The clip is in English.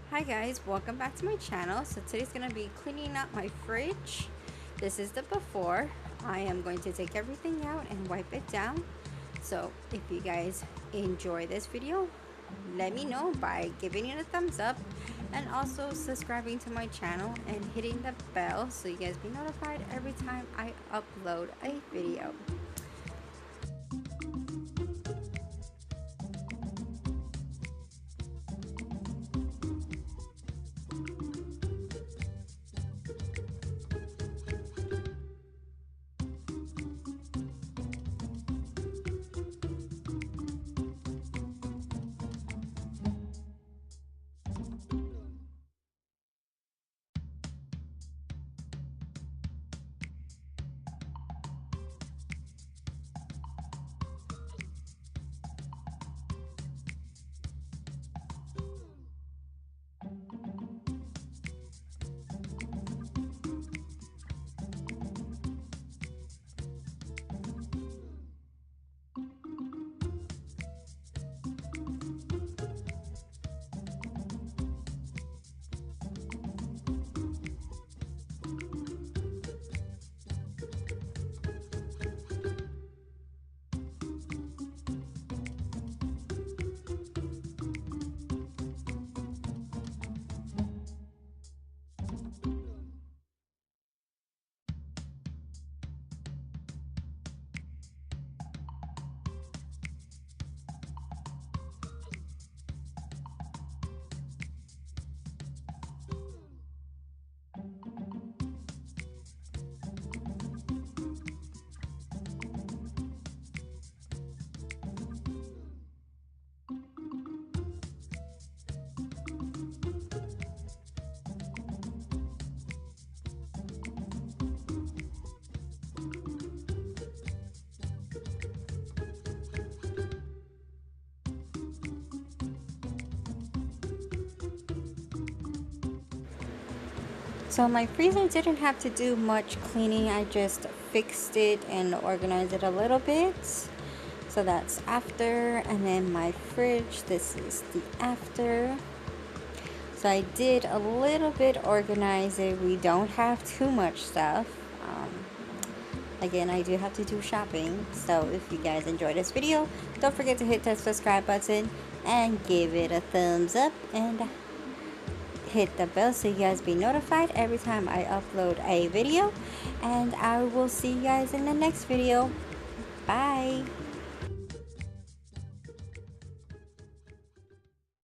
Hi guys, welcome back to my channel. So today's gonna be cleaning up my fridge. This is the before. I am going to take everything out and wipe it down. So if you guys enjoy this video, let me know by giving it a thumbs up and also subscribing to my channel and hitting the bell so you guys be notified every time I upload a video. So my freezer didn't have to do much cleaning. I just fixed it and organized it a little bit. So that's after. And then my fridge, this is the after. So I did a little bit organize it. We don't have too much stuff. Again, I do have to do shopping. So if you guys enjoyed this video, don't forget to hit that subscribe button and give it a thumbs up and hit the bell so you guys be notified every time I upload a video. And I will see you guys in the next video. Bye.